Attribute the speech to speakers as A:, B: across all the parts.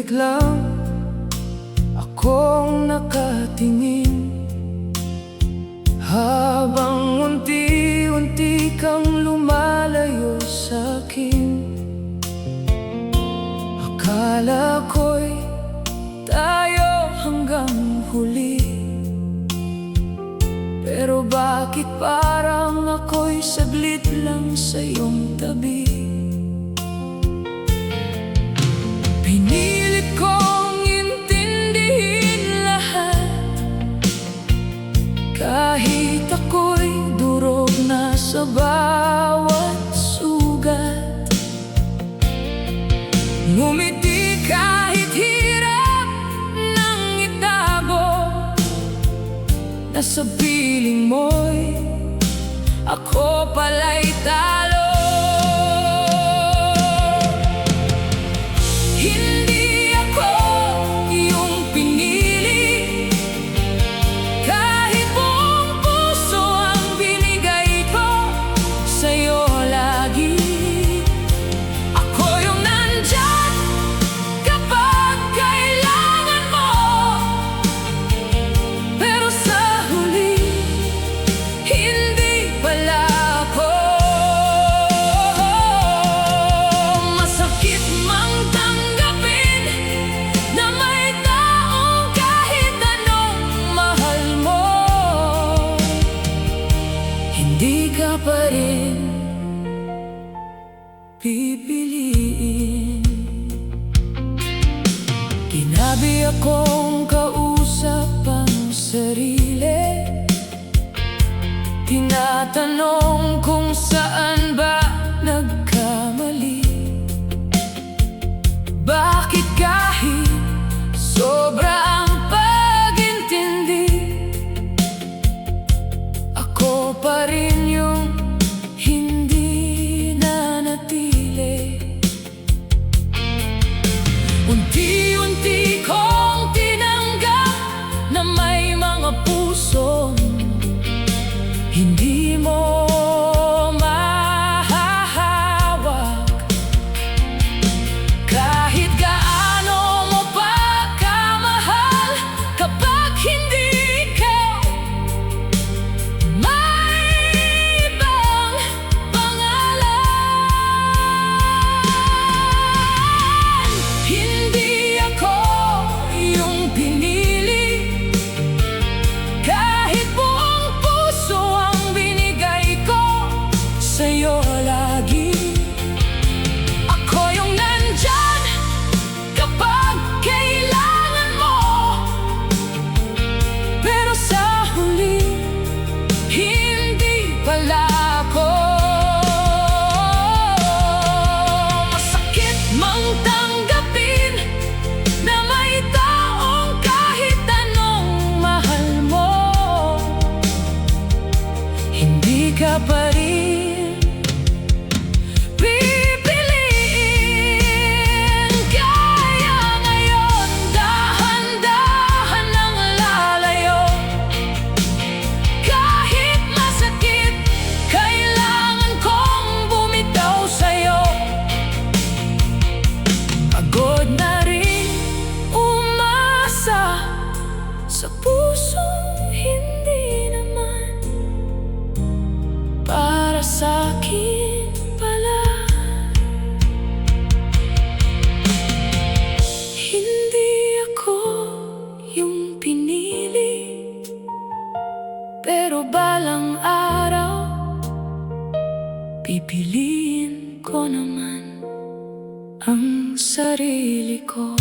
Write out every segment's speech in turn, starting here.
A: Tahimik lang akong nakatingin habang unti-unti kang lumalayo sa'kin. Akala ko'y tayo hanggang huli, pero bakit parang ako'y saglit lang sa iyong tabi? Pinilit kong intindihin lahat, kahit ako'y durog na sa bawat sugat. Ngumiti kahit hirap nang itago, nasa piling mo'y ako pala'y talo. Hindi ako yung pinili, kahit buong puso ang binigay ko sa'yo lagi. Ako yung nandyan kapag kailangan mo, pero sa huli, hindi pala ako. Masakit mang tanggapin na may taong kahit anong mahal mo, hindi ka pa rin pipiliin. Ginabi akong kausap ang sarili, tinatanong kung saan ba nagkamali. Bakit kahit sobra ang pag-intindi, ako pa rin yung hindi nanatili? Unti-unti kong tinanggap na may mga pusong hindi mo mahahawak. Kahit gaano mo pa kamahal, kapag hindi ikaw, may ibang pangalan. Hindi ako yung pinili, kahit buong puso ang binigay ko sa'yo lagi. Ako yung nandyan kapag kailangan mo, pero sa huli, hindi pala ako. Masakit mang tanggapin na may taong kahit anong mahal mo, hindi ka pa rin pipiliin. Kaya ngayon dahan-dahan ang lalayo, kahit masakit, kailangan kong bumitaw sa'yo. Pagod na rin umasa sa pusong hindi naman para sa'kin pala. Hindi ako yung pinili, pero balang araw pipiliin ko naman ang sarili ko.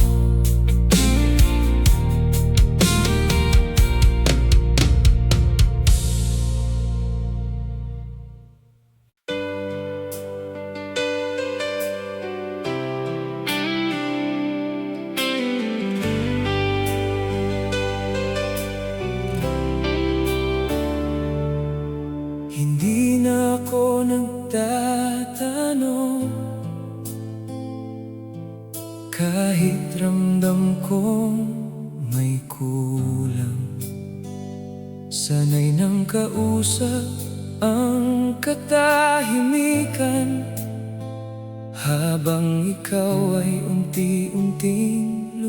A: Hindi na ako nagtatanong, kahit ramdam kong may kulang. Sanay nang kausap ang katahimikan, habang ikaw ay unti-unting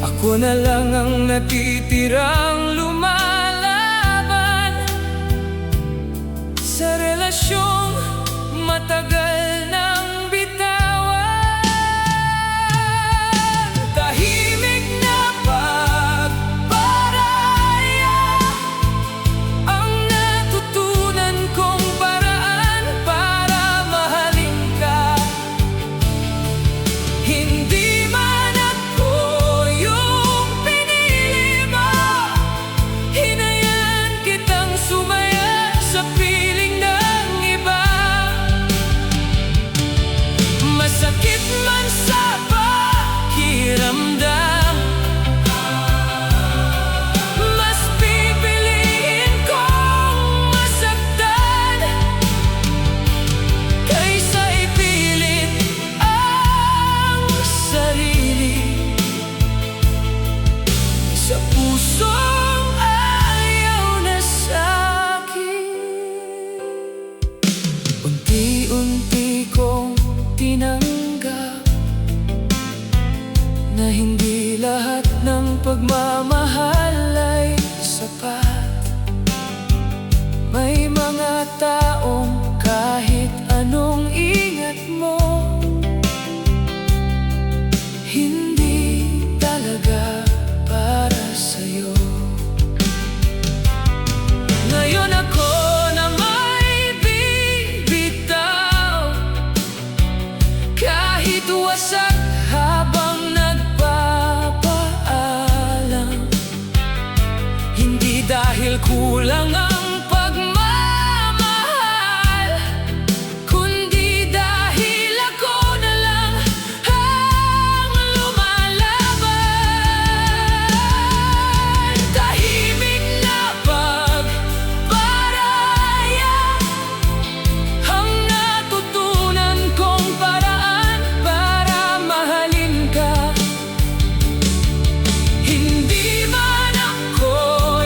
A: Ako na lang ang natitirang lumalaban sa relasyong matagal nang bitawan. Tahimik na pagparaya ang natutunan kong paraan para mahalin ka. Hindi man ako yung pinili mo, hinayaan kitang sumaya sa piling ng iba. Masakit man sa pakiramdam, mas pipiliin kong masaktan kaysa ipilit ang sarili sa pusong ayaw na sa'kin. Unti-unti kong tinanggap na hindi lahat ng pagmamahal ay sapat. May mga taong kahit anong ingat mo, hindi talaga para sa'yo. Ngayon ako na may bibitaw, kahit wasak habang nagpapaalam. Hindi dahil kulang ang pagmamahal, kundi dahil ako na lang ang lumalaban. Tahimik na pagparaya ang natutunan kong paraan para mahalin ka. Hindi man ako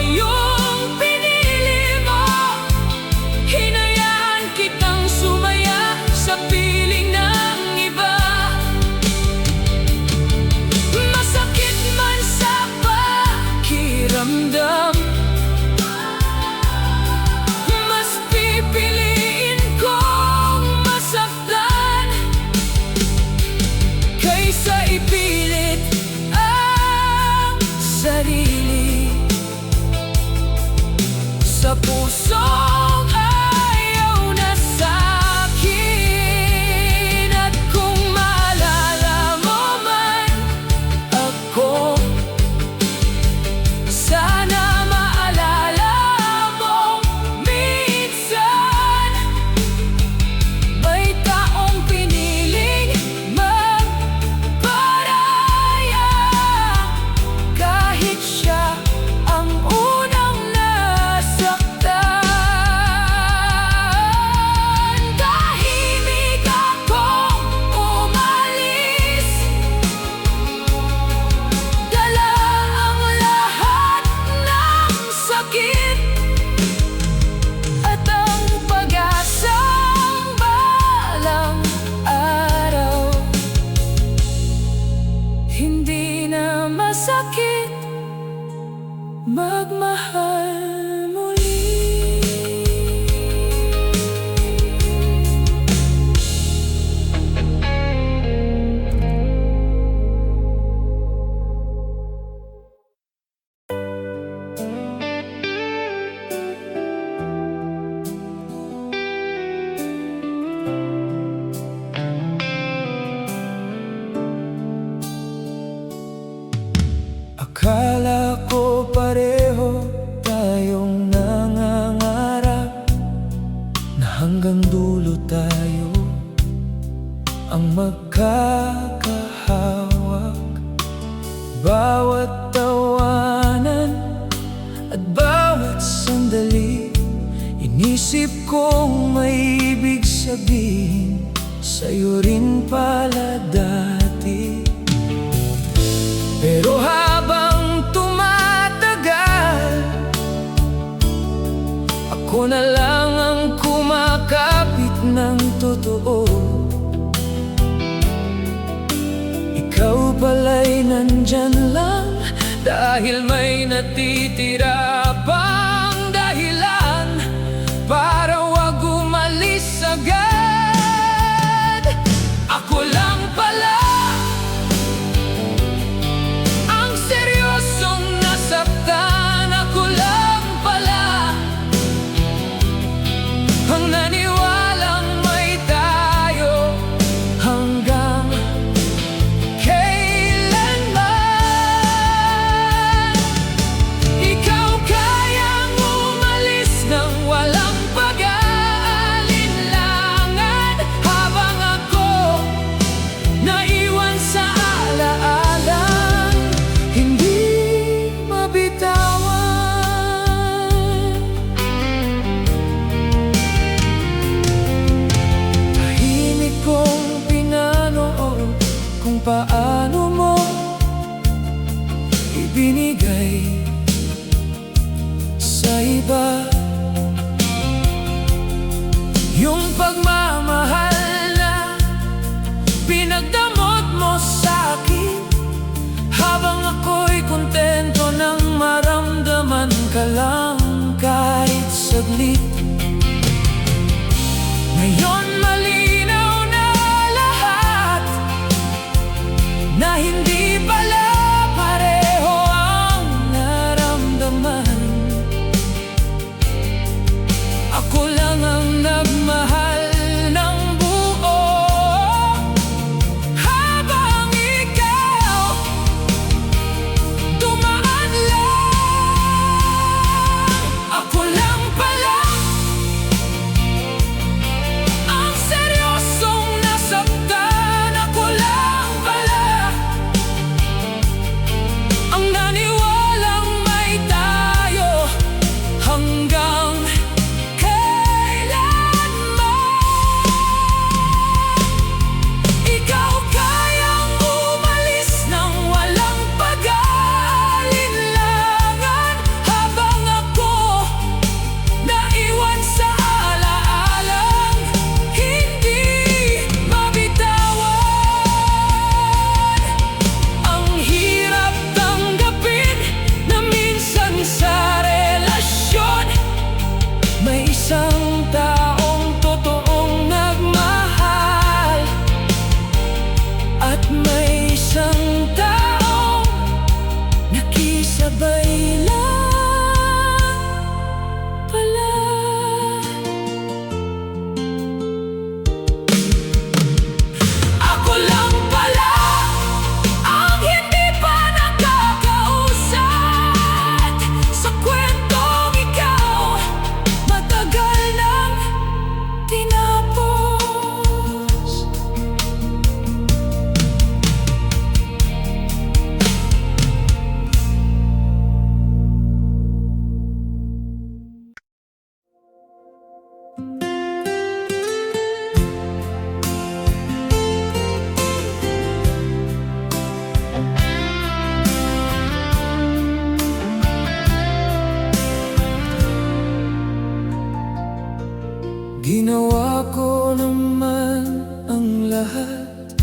A: yung pinili mo, hinayaan kitang sumaya sa piling ng iba. Masakit man sa pakiramdam, mas pipiliin kong masaktan kaysa ipilit ang sarili sa pusong ayaw na sa'kin. At kung maalala mo man ako, sana maalala mo minsan may taong piniling magparaya kahit siya ang unang nasaktan. Tahimik akong umalis, dala ang lahat ng sakit at ang pag-asang balang araw hindi na masakit magmahal muli. Akala ko pareho tayong nangangarap na hanggang dulo tayo ang magkakahawak. Bawat tawanan at bawat sandali, inisip kong may ibig sabihin sa'yo rin pala dati. Pero habang tumatagal, ako na lang ang kumakapit ng totoo. nandyan lang, dahil may natitira pang dahilan para wag umalis agad. Ako lang pala ang seryosong nasaktan. Ako lang pala ang naniwalang may tayo hanggang kailanman. Ikaw kayang umalis ng walang pag-aalinlangan, habang ako naiwan sa alaalang hindi mabitawan. Tahimik kong pinanood kung paano mo ibinigay sa iba yung pagmamahal na pinagdamot mo sa akin, habang ako'y kontento nang maramdaman ka lang kahit saglit. Ngayon malinaw na lahat, na hindi pala pareho ang naramdaman. Ako lang ang nagmahal ng buo, habang ikaw dumaan lang. Ako lang pala ang seryosong nasaktan. Ako lang pala ang naniwalang may tayo hanggang kailanman. Ikaw kayang umalis ng walang pag-aalinlangan, habang ako naiwan sa alaalang hindi mabitawan. Ang hirap tanggapin na minsan sa relasyon may isang taong totoong nagmahal, at may isang taong nakisabay lang pala. Ako lang pala ang hindi pa nakakausad sa kwentong ikaw matagal nang tinapos. Ginawa ko naman ang lahat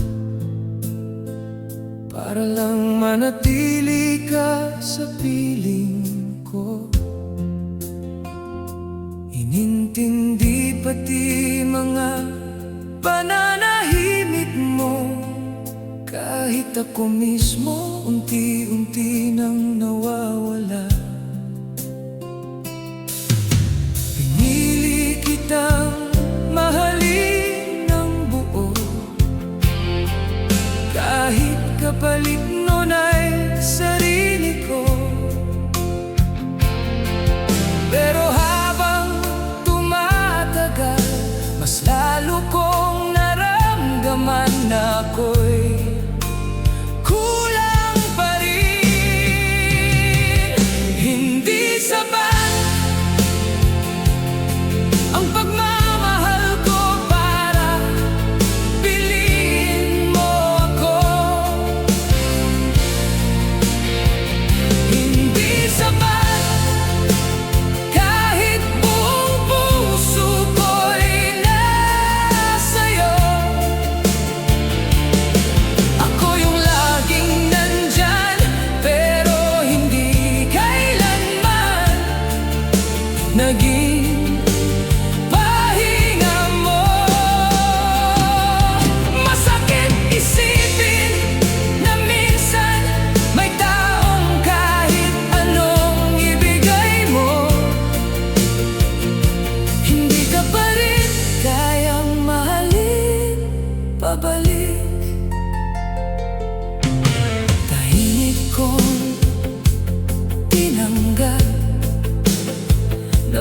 A: para lang manatili ka sa piling ko. Inintindi pati mga pananahimik mo, kahit ako mismo unti-unti nang nawawala. Pinili kitang mahalin ng buo, kahit kapalit nun ay sarili ko. Pero habang tumatagal, mas lalo kong naramdaman na ako'y kulang pa rin. Hindi sapat ang pagmamahal ko para piliin mo ako.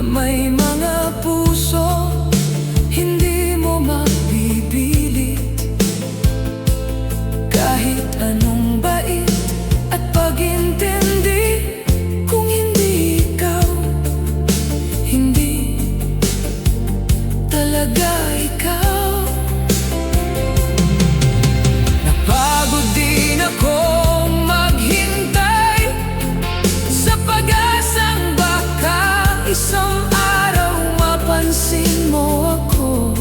A: na may mga puso hindi mo mabibili. Kahit anong bait at pag-intindi, kung hindi ikaw, hindi talaga ikaw. Napagod din akong maghintay sa pag-asang baka isang araw mapansin mo ako.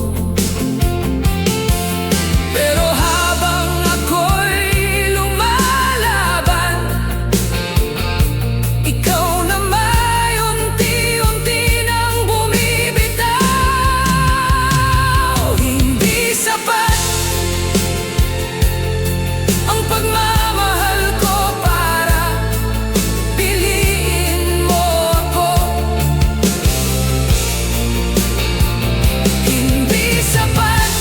A: Pero habang ako'y lumalaban, ikaw naman unti-unti nang bumibitaw. Hindi sapat ang pagmamahal ko para piliin mo ako. Hindi sapat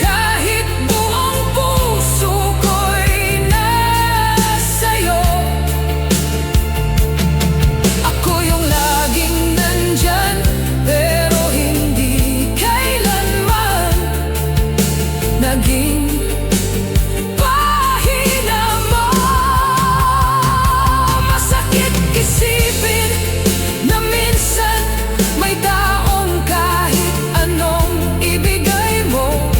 A: kahit buong puso ko'y nasa'yo. Ako yung laging nandyan, pero hindi kailanman naging pahina mo. Masakit isipin na minsan may taong kahit anong ibigay mo,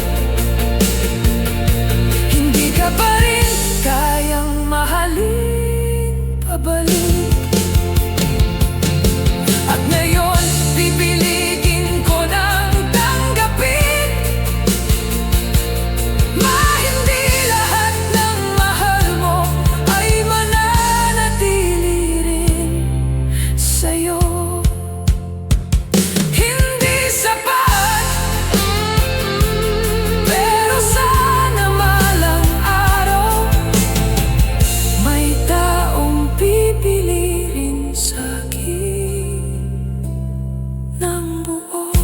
A: hindi ka pa rin kayang mahalin pabalik. At ngayon, pipilitin ko nang tanggapin hindi lahat ng mahal mo ay mananatili rin sa'yo. Hindi sapat, pero sana malang araw may taong pipili rin sa'kin ng buo.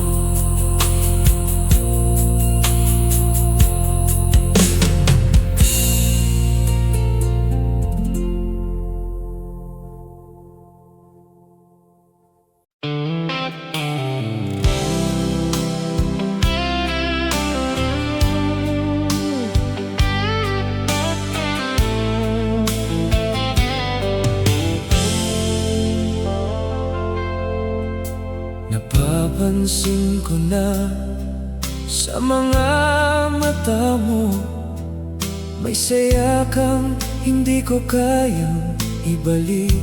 A: Napapansin ko na sa mga mata mo may saya kang hindi ko kayang ibalik.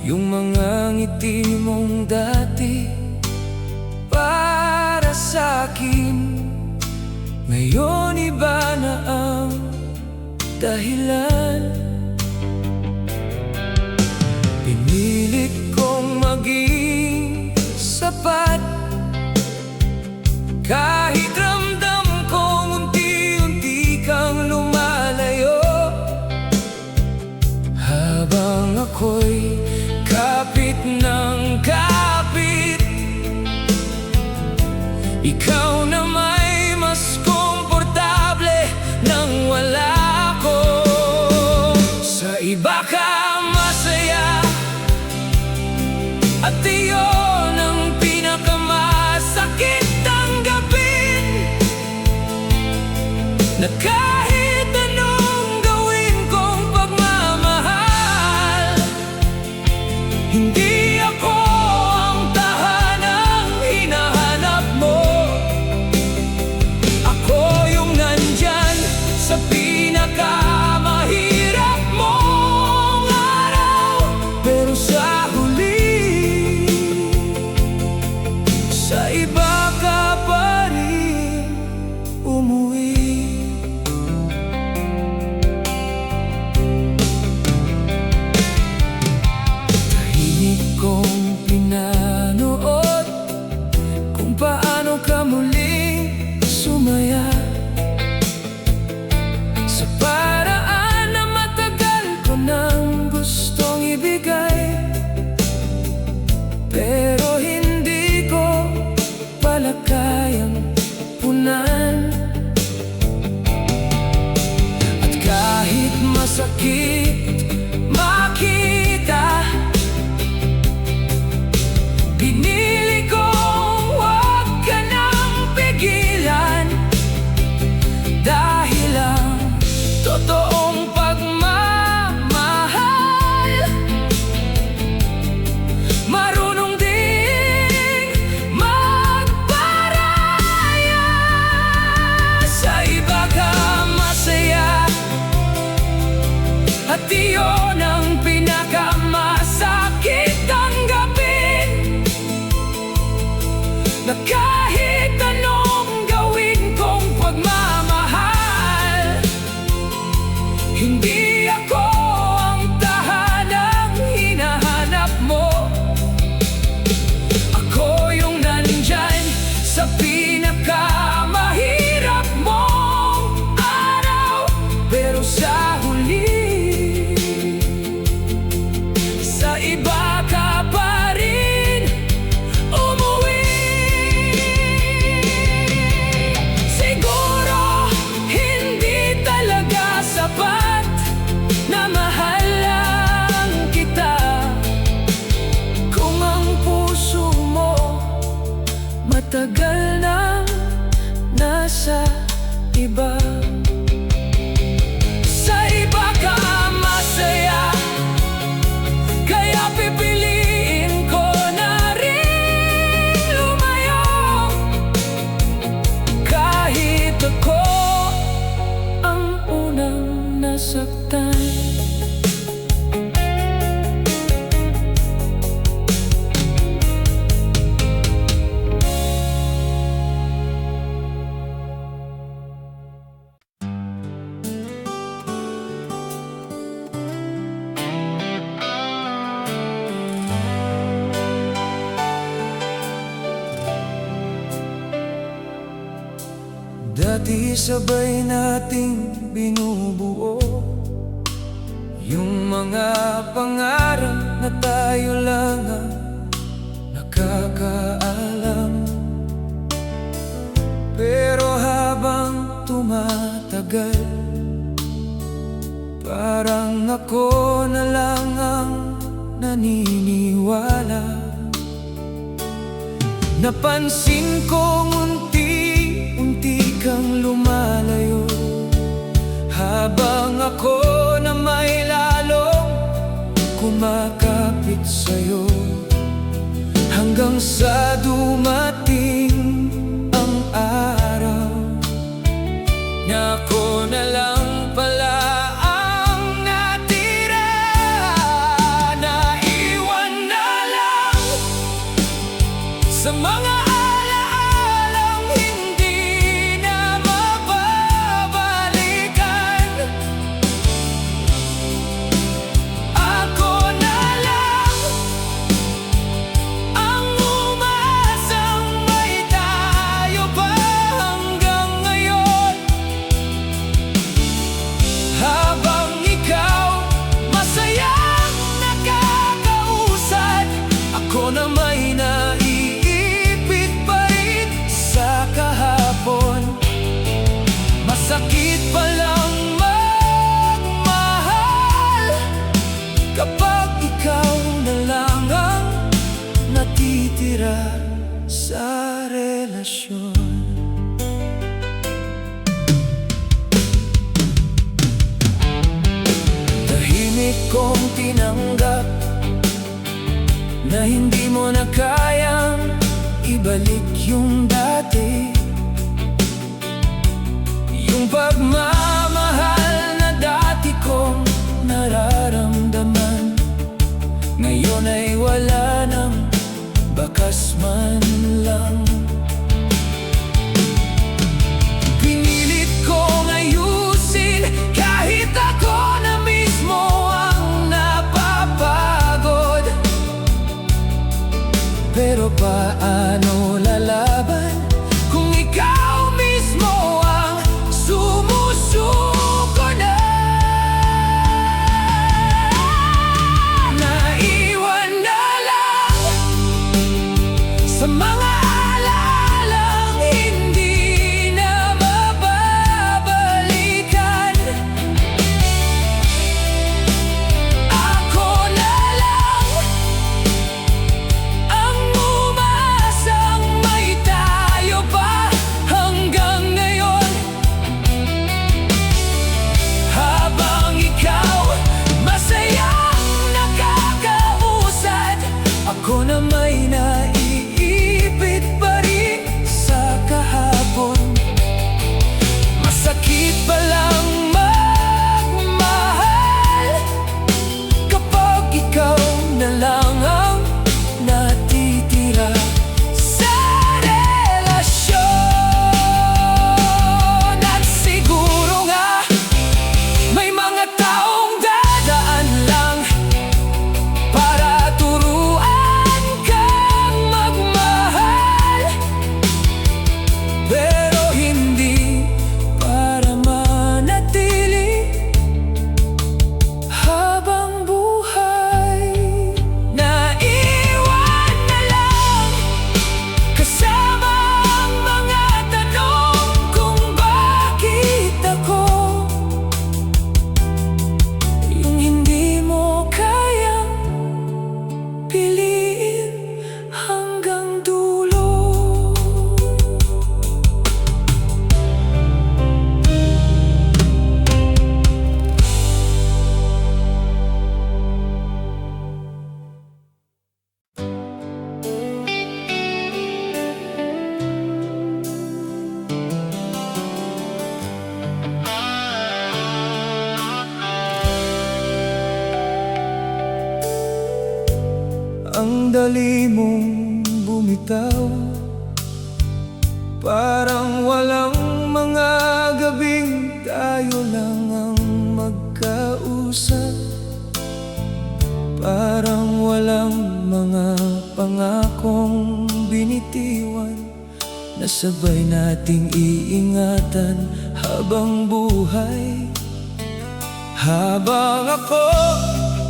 A: Yung mga ngiti mong dati para sa'kin, ngayon iba na ang dahilan. Pinilit kong maging sapat, kahit ramdam kong unti-unti kang lumalayo. Habang ako'y kapit ng kapit, ikaw na may mas komportable nang wala ko. Sa iba ka masaya, at iyon ang pinakamasakit tanggapin, na kahit anong gawin kong pagmamahal, hindi ako ang tahanang hinahanap mo. Ako yung nandyan sa pinakamahirap mong araw, pero sa huli, sa iba ka pa rin umuwi. Tahimik kong pinanood kung paano ka muling sumaya, sa paraan na matagal ko nang gustong ibigay, pero hindi ko pala kayang punan. At kahit masakit makita At iyon ang pinakamasakit tanggapin, na kahit anong gawin kong pagmamahal, hindi ako ang tahanang hinahanap mo. Ako yung nandyan sa pinakamahirap mong araw, pero sa huli, sa iba ka pa rin umuwi. Siguro hindi talaga sapat na mahal lang kita, kung ang puso mo matagal nang nasa iba. Sa iba ka masaya, kaya pipiliin ko na rin lumayo, kahit ako ang unang nasaktan. Dati sabay nating binubuo yung mga pangarap na tayo lang ang nakakaalam. Pero habang tumatagal, parang ako na lang ang naniniwala. Napansin kong unti-unti kang lumalayo, habang ako na may lalong kumakapit sa'yo, hanggang sa dumating ang araw na ako na lang pala ang natira. Naiwan na lang sa mga alaalang hindi na mababalikan. Ako na lang ang umaasang may tayo pa hanggang ngayon. Habang ikaw masayang nakakausad, ako na may naiipit pa rin sa kahapon. Masakit palang magmahal kapag ikaw na lang ang natitira sa relasyon. Tahimik kong tinanggap na hindi mo na kayang ibalik yung dati, yung pagmamahal na dati kong nararamdaman. Ngayon ay wala nang bakas man lang. Pinilit kong ayusin kahit ako na mismo ang napapagod. Pero paano lalaban kung Sandali mong bumitaw, parang walang mga gabing tayo lang ang magkausap. Parang walang mga pangakong binitiwan na sabay nating iingatan habang buhay. Habang ako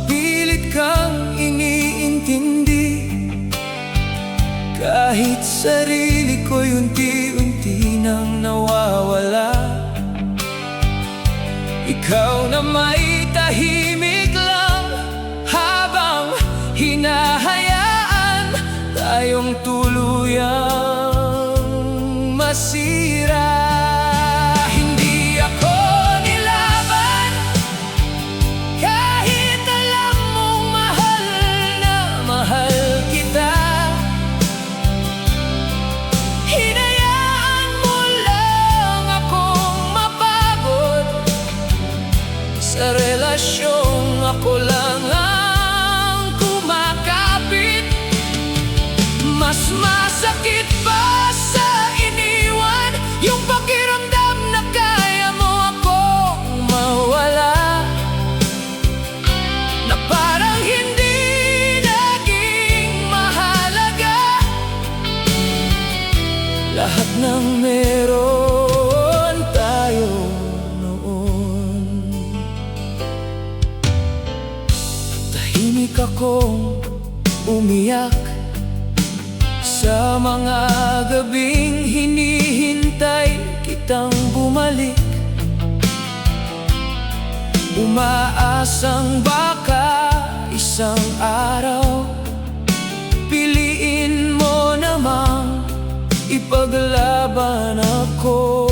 A: pilit kang iniintindi, kahit sarili ko'y unti-unti nang nawawala. Ikaw na may tahimik lang, habang hinahayaan tayong tuluyang masira. Hindi ako nilaban, kahit alam mong mahal na mahal kita. Hinayaan mo lang akong mapagod sa relasyong ako lang ang kumakapit. Mas masakit pa sa iniwan yung pakiramdam na kaya mo akong mawala, na parang hindi naging mahalaga lahat ng meron tayo noon. Tahimik akong umiyak sa mga gabing hinihintay kitang bumalik, umaasang baka isang araw piliin mo namang ipaglaban ako.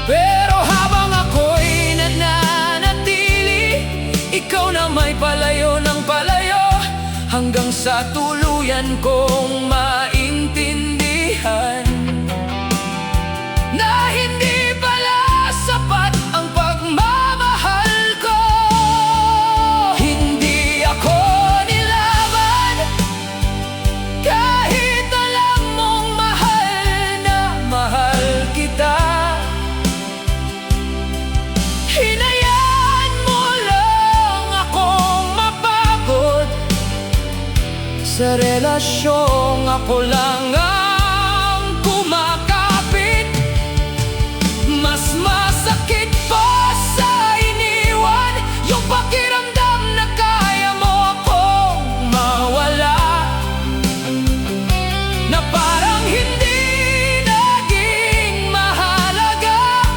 A: Pero habang ako'y nananatili, ikaw na may palayo ng palayo, hanggang sa tuluyan kong maintindihan na hindi pala sapat ang pagmamahal ko. Hindi ako nilaban, kahit alam mong mahal na mahal kita. Hinayaan mo lang akong mapagod sa relasyong ako lang ang kumakapit. Mas masakit pa sa iniwan yung pakiramdam na kaya mo akong mawala, na parang hindi naging mahalaga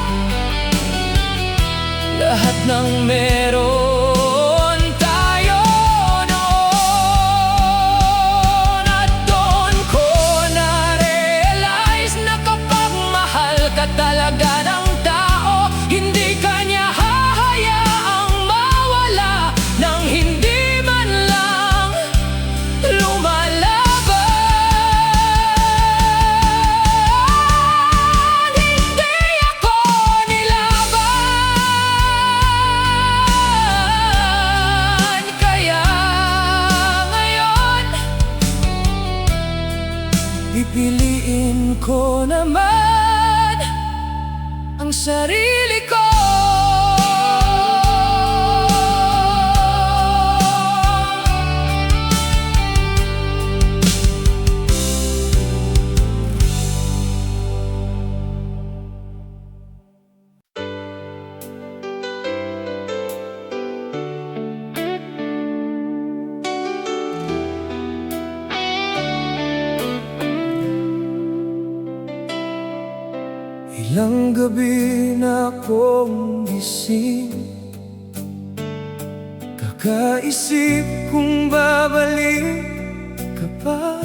A: lahat ng meron tayo noon. At doon ko na-realize na kapag mahal ka talaga ng tao, hindi ka niya hahayaang mawala nang hindi man lang lumalaban. Hindi ako nilaban, kaya ngayon pipiliin ko naman ang sarili ko. Ilang gabi na akong gising, kakaisip kung babalik ka pa.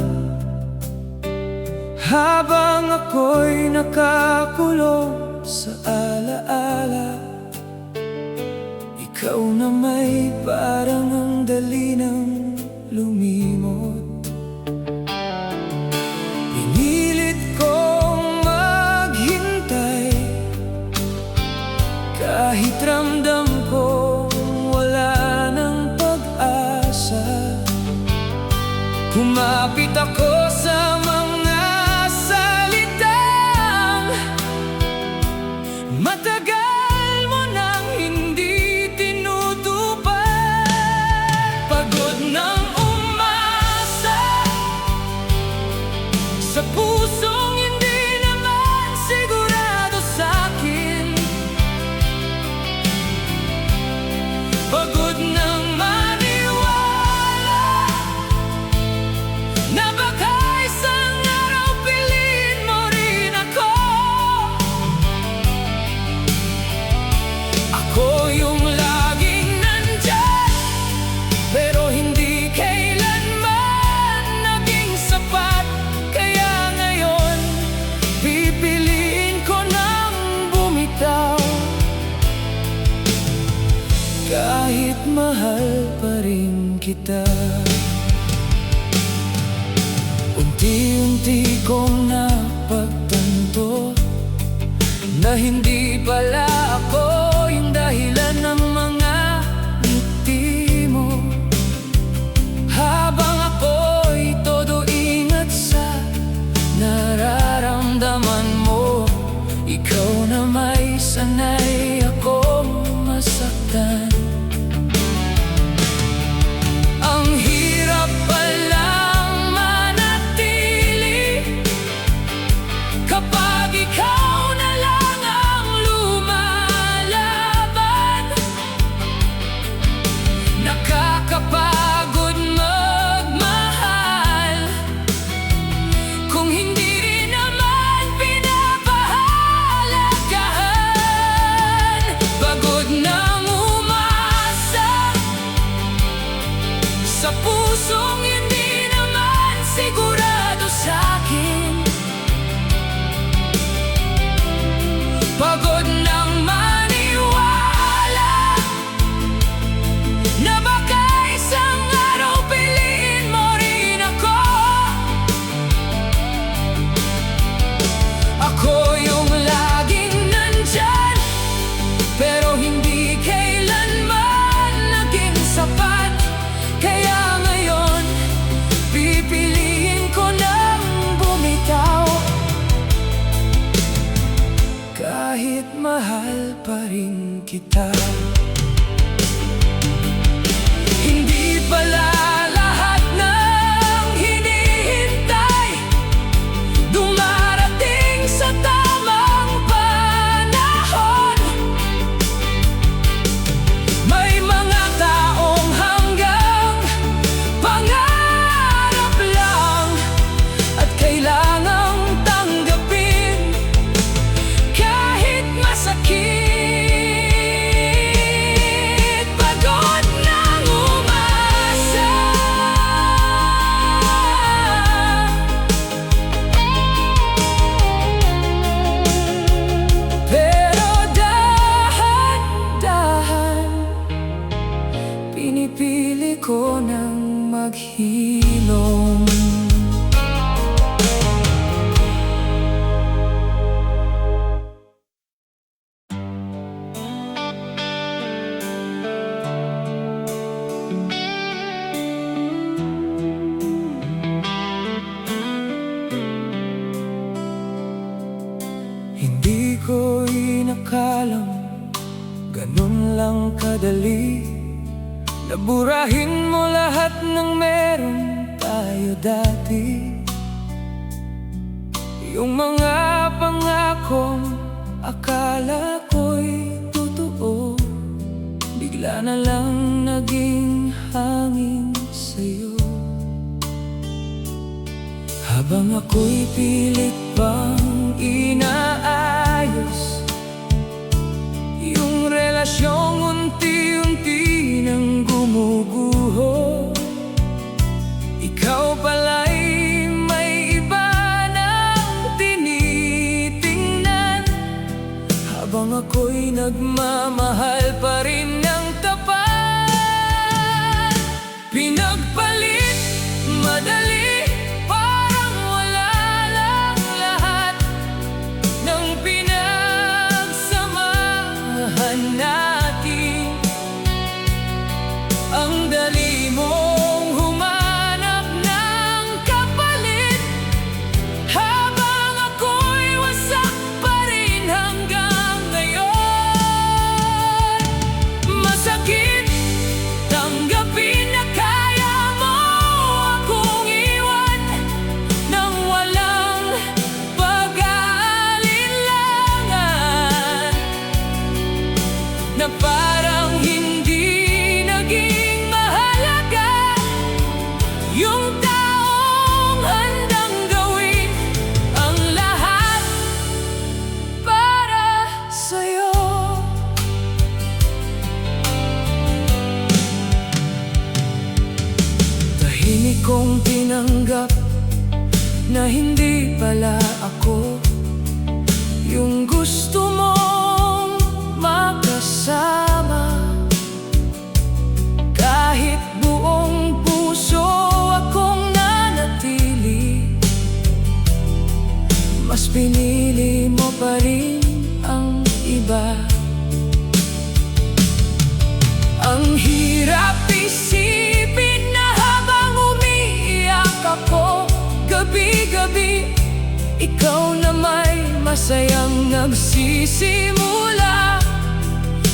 A: Habang ako'y nakakulong sa alaala, ikaw na may parang ang dali ng lumimot. Pinilit kong maghintay kahit ramdam ko wala ng pag-asa. Lumapit ako sa mga salitang matagal mo nang hindi tinutupad. Pagod nang umasa sa pusong hindi naman sigurado sa'kin. Pagod nang maniwala na baka isang araw piliin mo rin ako. Ako yung laging nandyan, pero hindi kailanman naging sapat. Kaya ngayon, pipiliin ko nang bumitaw. Kahit mahal pa rin kita, unti-unti kong napagtanto na hindi pala ako yung dahilan ng mga ngiti mo. Habang ako'y todo ingat sa nararamdaman mo, ikaw na may sanay akong masaktan. Ang hirap palang manatili kapag ikaw na lang ang lumalaban. Nakakapagod magmahal kung hindi rin naman pinapahalagahan. Pagod nang umasa sa pusong hindi naman sigurado sa'kin. Pagod nang maniwala na baka isang araw piliin mo rin ako. Ako yung laging nandyan, pero hindi kailanman naging sapat. Kaya ngayon, pipiliin ko nang bumitaw. Kahit mahal pa rin kita. Hindi pala lahat ng hinihintay dumarating sa tamang panahon. May mga taong hanggang pangarap lang at kailangang tanggapin kahit masakit. Pagod nang umasa, pero dahan-dahan pinipili ko nang maghilom. Hindi ko inakalang ganun lang kadali na burahin mo lahat ng meron tayo dati. Yung mga pangakong akala ko'y totoo, bigla na lang naging hangin sa'yo. Habang ako'y pilit pang inaayos yung relasyong unti-unti nang gumuguho, ikaw pala'y may iba nang tinitingnan. Habang ako'y nagmamahal pa rin ng tapat, pinagpalit madali. Ang dali mong humanap ng na parang hindi naging mahalaga. Yung taong handang gawin ang lahat para sa'yo. Tahimik kong tinanggap na hindi pala ako yung gusto mong makasama. Kahit buong puso akong nanatili, mas pinili mo pa rin ang iba. Ang hirap isipin na habang umiiyak ako gabi-gabi, ikaw na may masayang nagsisimula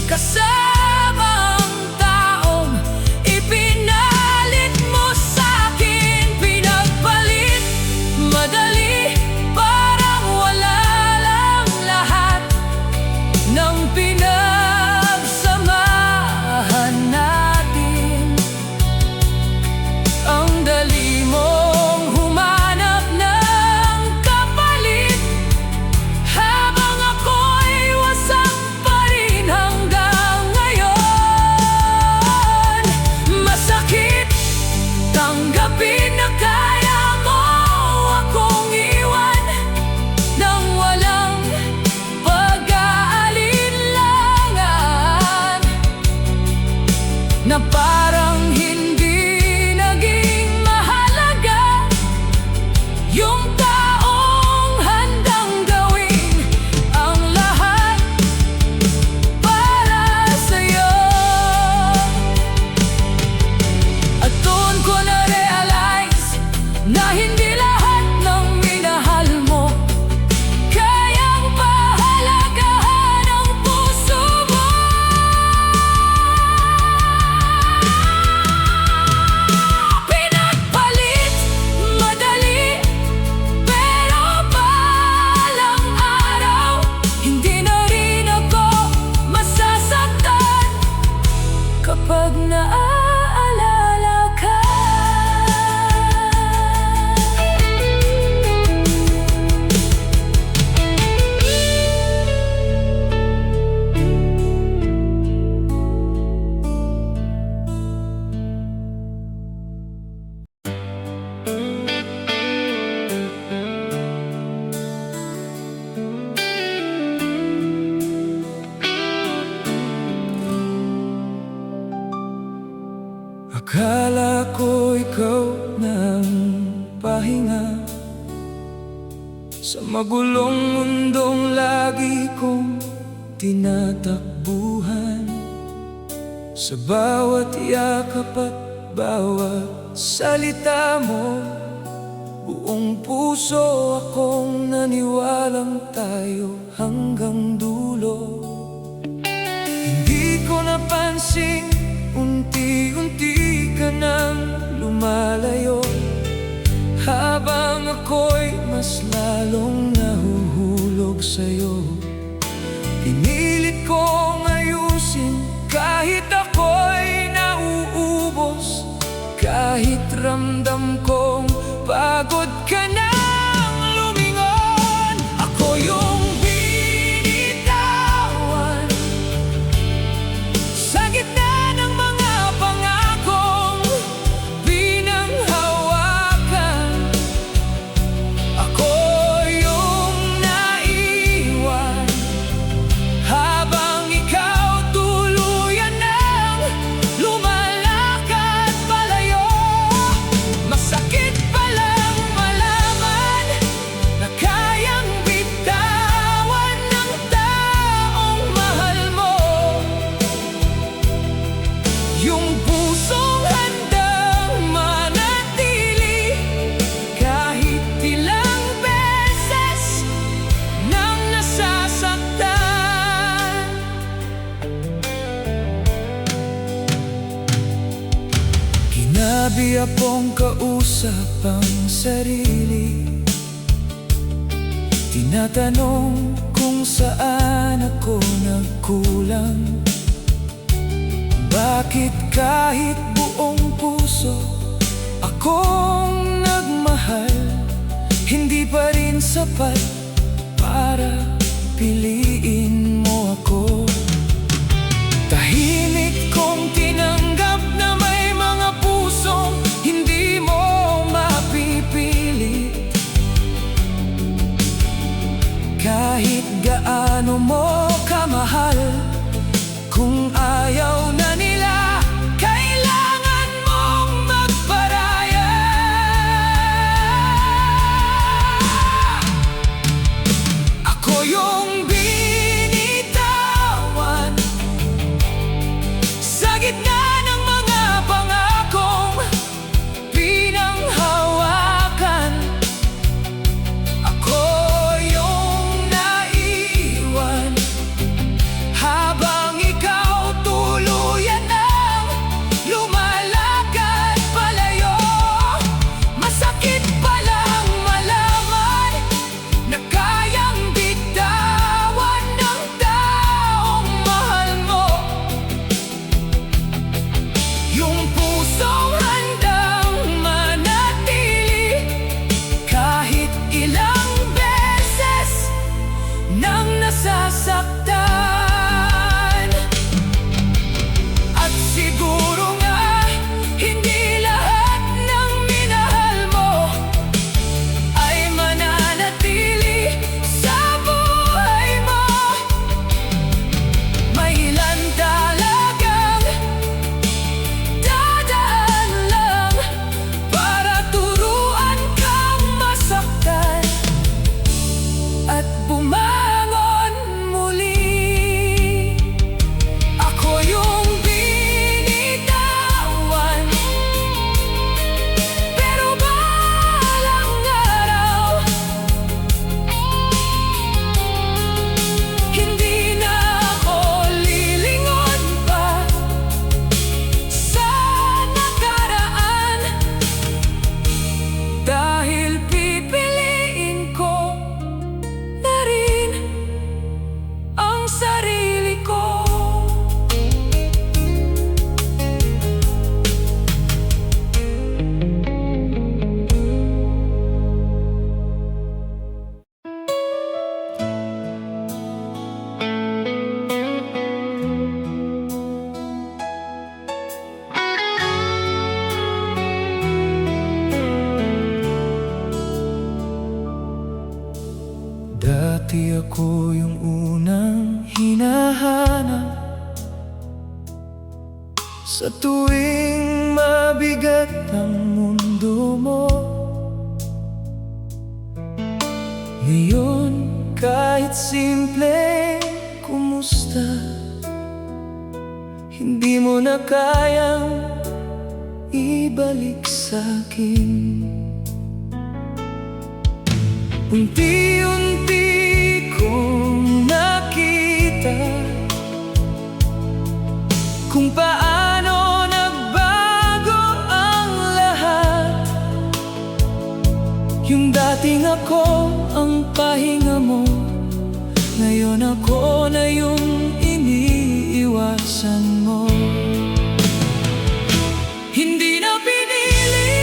A: kasama ang taong ipinalit mo sa'kin. Pinagpalit madali, parang wala lang lahat ng pinagsamahan natin. Ang dali mong humanap ng kapalit, habang ako'y wasak pa rin hanggang ngayon. Masakit tanggapin na kaya mo akong iwan nang walang pag-aalinlangan, na parang hindi naging mahalaga yung taong handang gawin ang lahat para sa'yo. At doon ko na-realize na hindi lahat ng minahal mo kayang pahalagahan ang puso mo. Pinagpalit madali, pero balang araw hindi na rin ako masasaktan kapag naaalala ka. Akala ko ikaw na ang pahinga sa magulong mundong lagi kong tinatakbuhan. Sa bawat yakap at bawat salita mo, buong puso akong naniwalang tayo hanggang dulo. Hindi ko napansin unti-unti ka nang lumalayo, habang ako'y mas lalong nahuhulog sa'yo. Pinilit kong ayusin kahit ako'y nauubos, kahit ramdam kong pagod ka nang lumingon. Ako yung binitawan sa gitna ng mga pangakong pinanghawakan. Ako yung naiwan habang ikaw tuluyan ng lumalakad palayo. Masakit palang malaman na kayang bitawan ng taong mahal mo, yung pusong handang manatili kahit ilang beses nang nasasaktan. Ginabi akong kausap ang sarili, tinatanong kung saan ako nagkulang. Bakit kahit buong puso akong nagmahal, hindi pa rin sapat para piliin mo ako? Tahimik kong tinanggap na may mga pusong hindi mo mapipilit. Kahit gaano mo kamahal, kung ayaw na nila, kailangan mong magparaya. Ako yung binitawan sa gitna ng mga pangakong pinanghawakan. Ako yung naiwan habang ikaw tuluyan ng lumalakad palayo. Masakit palang malaman na kayang bitawan ng taong mahal mo. Yung pusong handang manatili kahit ilang beses nang nasasaktan. At siguro nga hindi lahat ng minahal mo ay mananatili sa buhay mo. May ilan talagang dadaan lang para turuan kang masaktan at bumangon muli. Ako yung binitawan, pero balang araw hindi na ako lilingon pa sa nakaraan, dahil pipiliin ko na rin ang sarili ko. Dati ako yung unang hinahanap sa tuwing mabigat ang mundo mo. Ngayon kahit simple kumusta, hindi mo na kayang ibalik sa'kin. Unti-unti kong nakita kung paano nagbago ang lahat. Yung dating ako ang pahinga mo, ngayon ako na yung iniiwasan mo. Hindi na pinili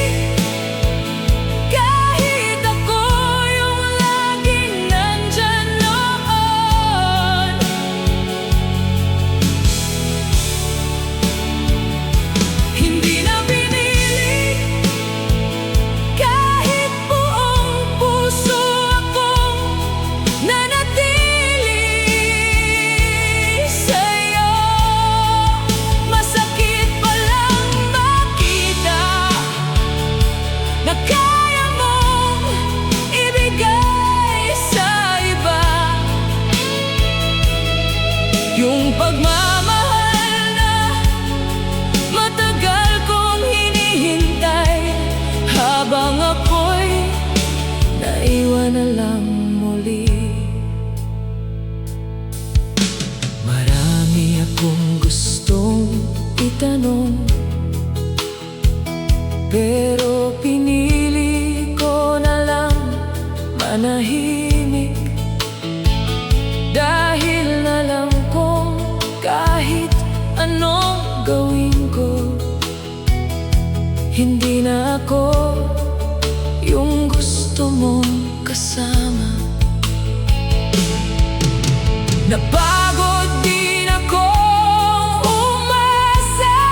A: kahit ako yung laging nandyan noon. Hindi na pinili kahit buong puso akong nanatili sa'yo. Masakit palang makita na kaya mong ibigay sa iba yung pagmamahal na matagal kong hinihintay, habang ako'y naiwan na lang muli. Marami akong gustong itanong, pero pinili ko na lang manahimik, dahil alam kong Hindi na ako yung gusto mong kasama. Napagod din akong umasa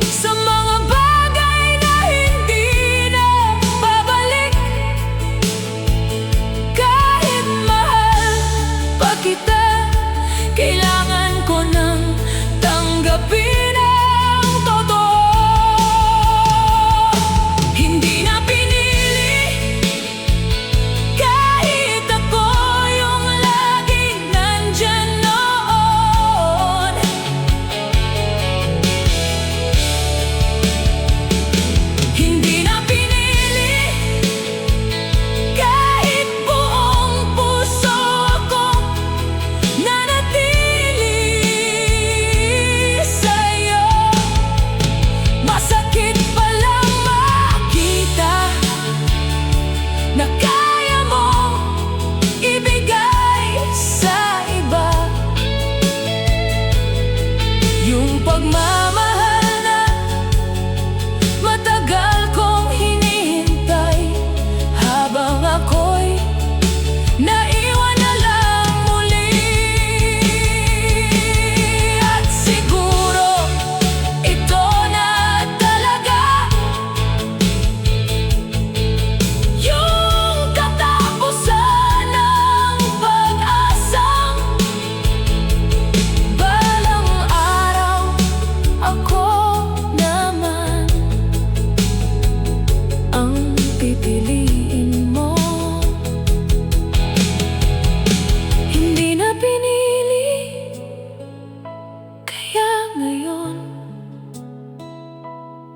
A: sa mga bagay na hindi na babalik. Kahit mahal pa kita, kailangan ko nang tanggapin ang totoo. Hindi na pinili, kahit ako yung laging nandyan noon. Hindi na pinili, kahit buong puso akong nanatili sa'yo. Masakit palang makita na kaya mong ibigay sa iba yung pagmamahal na matagal kong hinihintay, habang ako'y naiwan na lang muli. At siguro ito na talaga yung katapusan ng pag-asang balang araw ako naman ang pipiliin mo. Hindi na pinili, kaya ngayon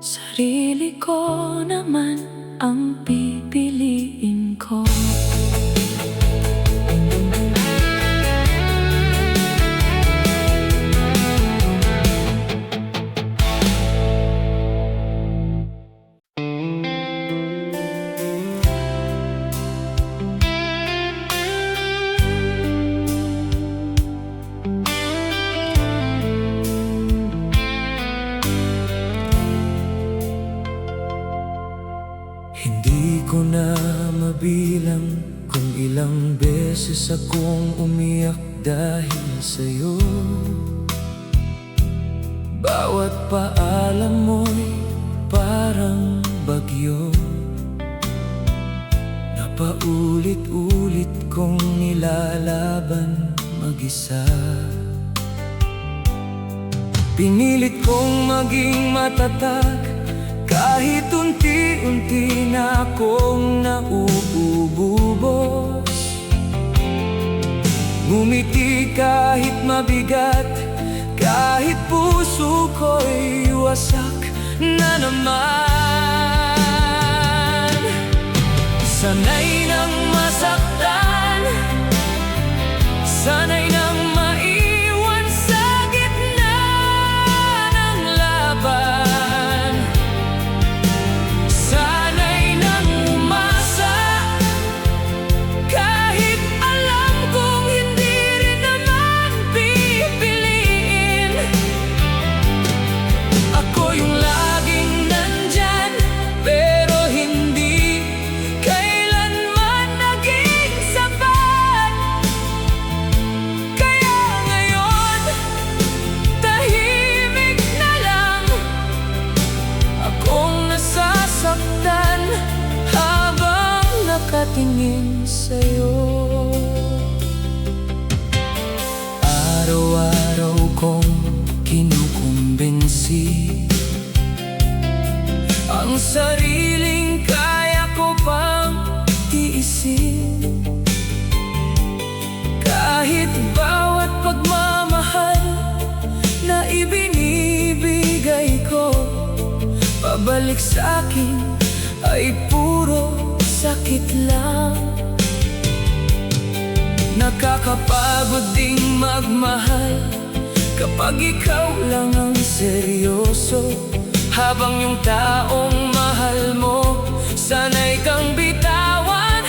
A: sarili ko naman ang pipiliin ko. Hindi ko na mabilang kung ilang beses akong umiyak dahil sa'yo. Bawat paalam mo'y parang bagyo na paulit-ulit kong nilalaban mag-isa. Pinilit kong maging matatag kahit unti-unti na akong nauubos. Ngumiti kahit mabigat, kahit puso ko'y wasak na naman. Sanay nang masaktan, sanay nang maiwan sa gitna ng laban. Sanay nang umasa, kahit alam kong hindi rin naman pipiliin. Ako yung laging nandyan, pero hindi kailanman naging sapat. Kaya ngayon, tahimik na lang akong nasasaktan habang nakatingin sa'yo. Araw-araw kong kinukumbinsi ang sariling kaya ko pang tiisin. Kahit bawat pagmamahal na ibinibigay ko pabalik sa'kin ay puro sakit lang. Nakakapagod ding magmahal kapag ikaw lang ang seryoso, habang yung taong mahal mo sanay kang bitawan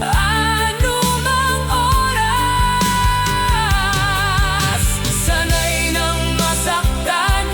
A: anumang oras. Sanay nang masaktan,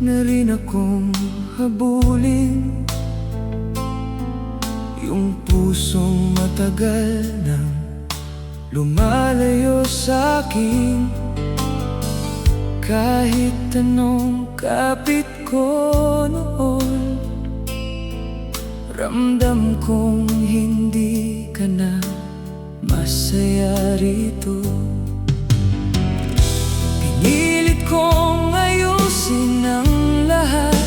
A: na rin akong habulin yung pusong matagal nang lumalayo sa'kin. Kahit anong kapit ko noon, ramdam kong hindi ka na masaya rito. Pinilit kong ayusin ang lahat,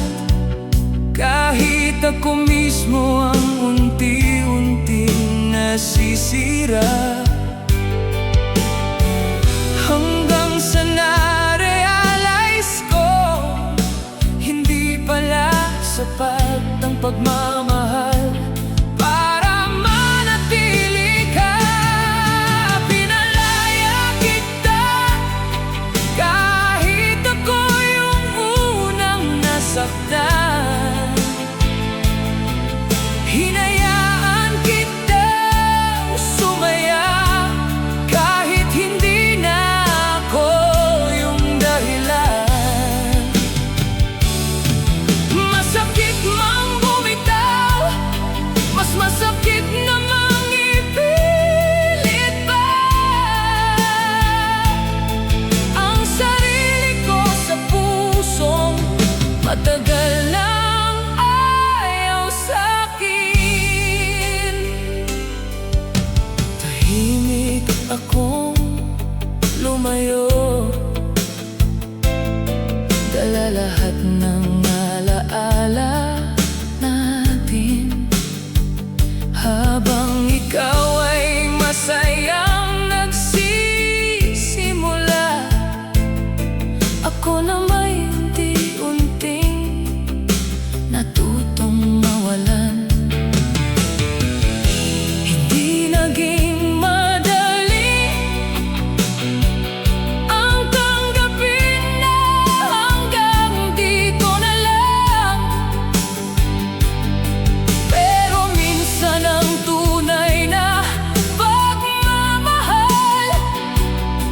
A: kahit ako mismo ang unti-unting nasisira. Hanggang sa na-realize ko, hindi pala sapat ang pagmamahal para manatili ka. Pinalaya kita kahit ako yung unang nasaktan. Hinayaan kitang sumaya kahit hindi na ako yung dahilan. Masakit mang bumitaw, mas masakit namang ipilit pa ang sarili ko sa pusong matagal nang ayaw sa'kin. Tahimik akong lumayo, dala lahat ng alaala natin, habang ikaw ay masayang nagsisimula. Ako na may unti-unting natutong mawalan. Hindi naging madali ang tanggapin na hanggang dito na lang. Pero minsan ang tunay na pagmamahal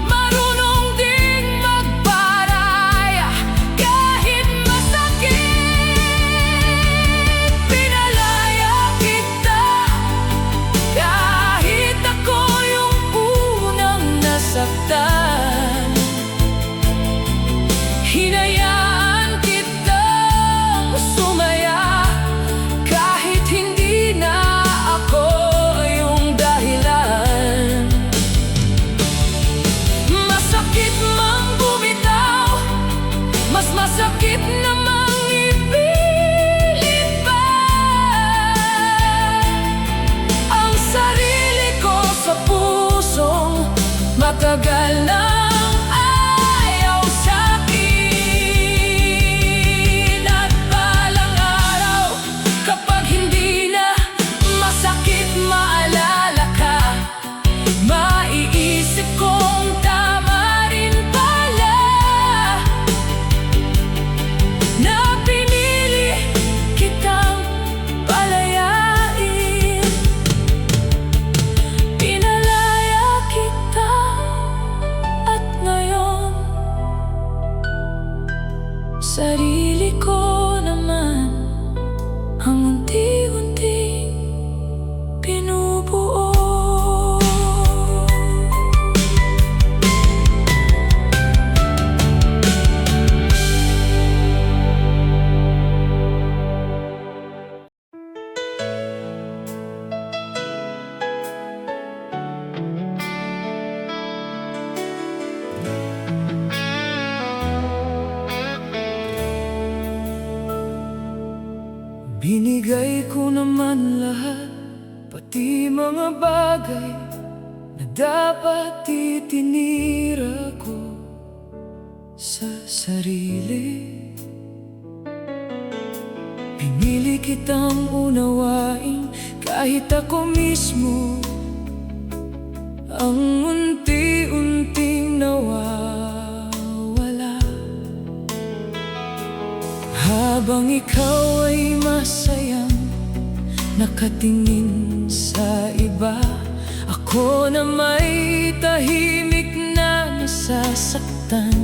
A: marunong ding magparaya kahit masakit. Pinalaya kita kahit ako yung unang nasaktan. Hinayaan kitang sumaya kahit hindi na ako yung dahilan. Masakit mang bumitaw, mas masakit namang ipilit pa ang sarili ko sa pusong matagal nang ayaw sa'kin. At balang araw, kapag hindi na masakit maalala ka, maiisip kong tama rin pala na pinili kitang palayain. Pinalaya kita at ngayon sarili ko naman ang unti-unting binubuo. Binigay ko naman lahat, pati mga bagay na dapat itinira ko sa sarili. Pinili kitang unawain kahit ako mismo ang unti-unting nawawala. Habang ikaw ay masayang nakatingin sa iba, ako na may tahimik na nasasaktan.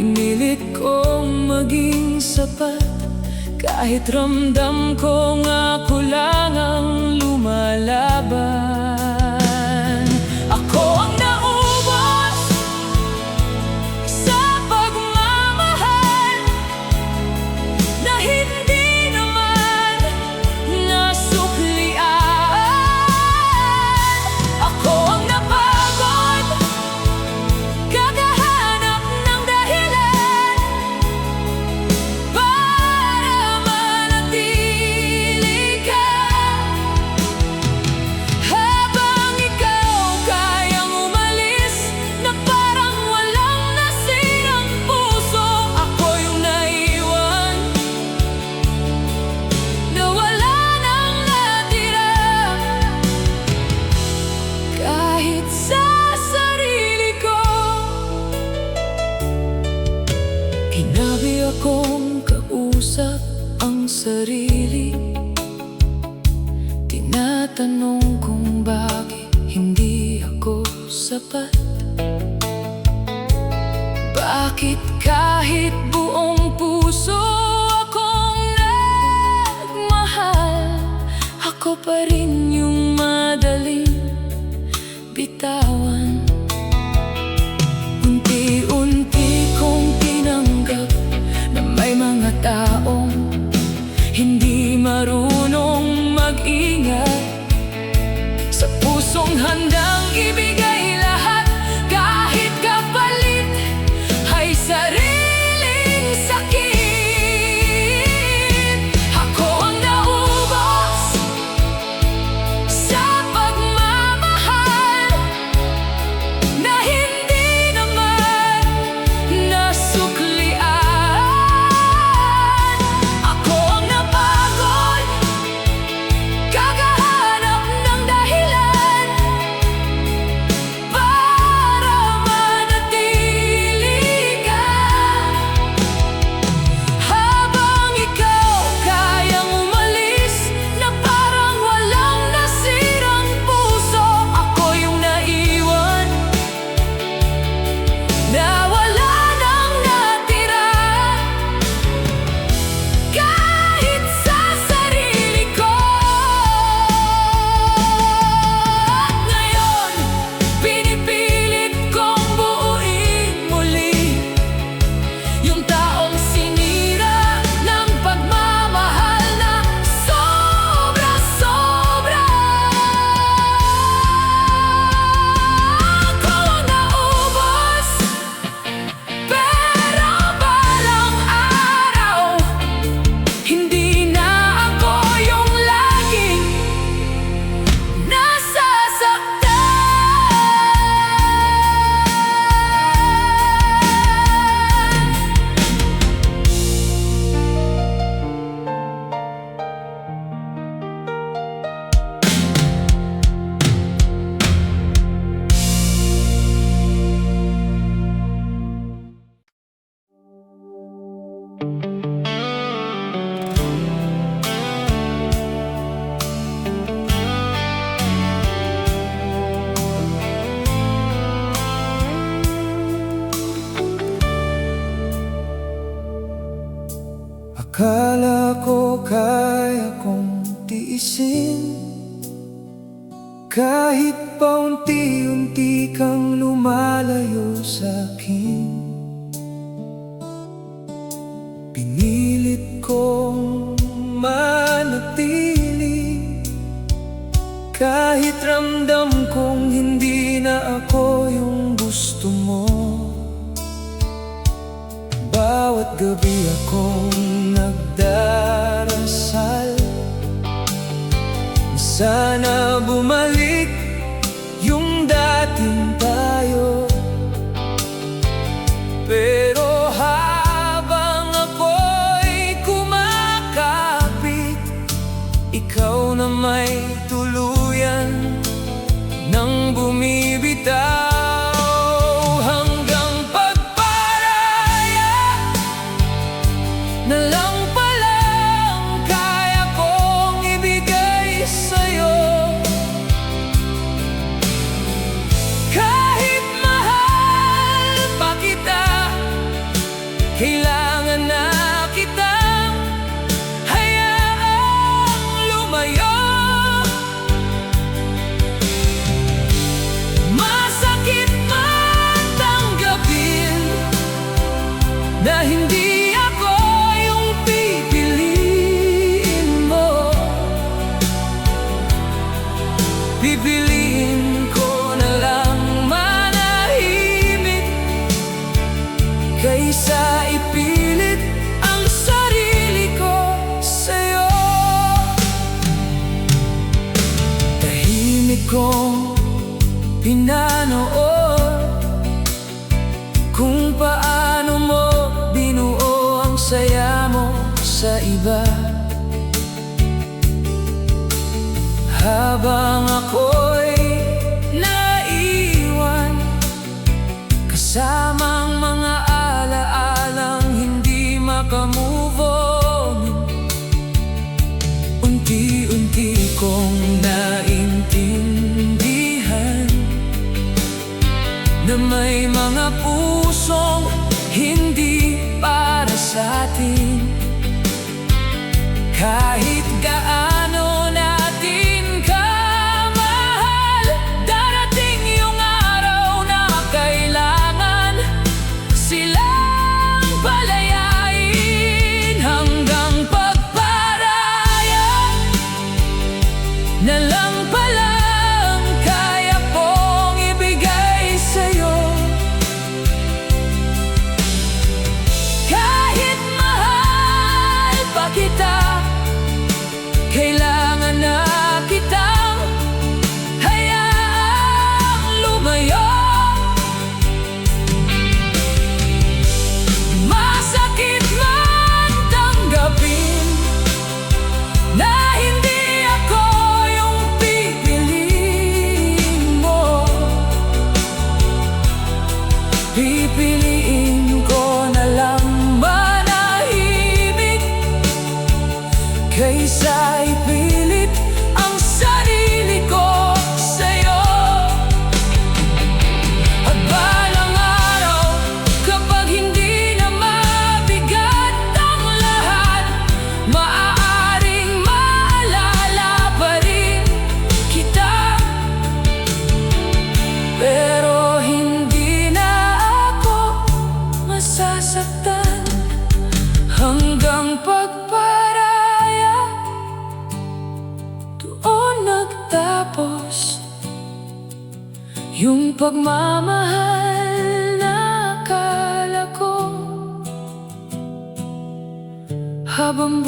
A: Pinilit kong maging sapat, kahit ramdam kong ako lang ang lumalaban. Ako ang naubos sa pagmamahal na hindi naman nasuklian. Ako ang napagod, kakahanap ng dahilan para manatili ka. Habang ikaw kayang umalis na parang walang nasirang puso, ako yung naiwan na wala nang natira. Kahit sa sarili ko, ginabi akong kausap ang sarili. Tinatanong kung bakit hindi ako sapat. Bakit kahit buong puso akong nagmahal, ako pa rin yung madaling bitawan. Unti-unti kong tinanggap na may mga taong hindi marunong mag-ingat, sa pusong handang ibigay lahat, kahit kapalit ay sariling sakit. Ako ang naubos sa pagmamahal na hindi naman nasuklian. Ako ang napagod, kakahanap ng dahilan para manatili ka. Habang ikaw kayang umalis na parang walang nasirang puso, ako yung naiwan na wala nang natira. Kahit sa sarili ko, ngayon pinipilit kong buuin muli yung taong sinira ng pagmamahal na sobra-sobra. Ako ang naubos, pero balang araw hindi na ako yung laging nasasaktan.
B: Akala ko kaya kong tiisin, kahit pa unti-unti kang lumalayo sa'kin. Pinilit kong manatili, kahit ramdam kong hindi na ako yung gusto mo. Bawat gabi akong nagdarasal, sana bumalik yung dating tayo. Pero habang ako'y kumakapit, ikaw na may tuluyan nang bumibitaw. Hanggang pagparaya na lang palang kaya kong ibigay sa'yo. Kahit mahal pa kita,
A: Pipiliin ko na lang manahimik kaysa ipilit ang sarili ko sa'yo. Tahimik kong pinanood kung paano mo binuo ang saya mo sa iba, habang ako'y naiwan kasamang mga alaalang hindi makamove on. Unti-unti kong naintindihan na may mga pusong hindi para sa atin. Kahit gaano natin kamahal, darating yung araw na kailangan silang palayain. Hanggang pagparaya na lang palang kaya kong ibigay sa'yo. Kahit mahal pa kita, kailangan na kitang hayaang lumayo. Masakit man tanggapin na hindi ako yung pipiliin mo. Pipiliin ko na lang manahimik kaysa ipilit ang sarili ko sa'yo. At balang araw, kapag hindi na mabigat ang lahat, maaaring maalala pa rin kita. Pero hindi na ako masasaktan hanggang pagparaya doon nagtapos yung pagmamahal na akala ko habang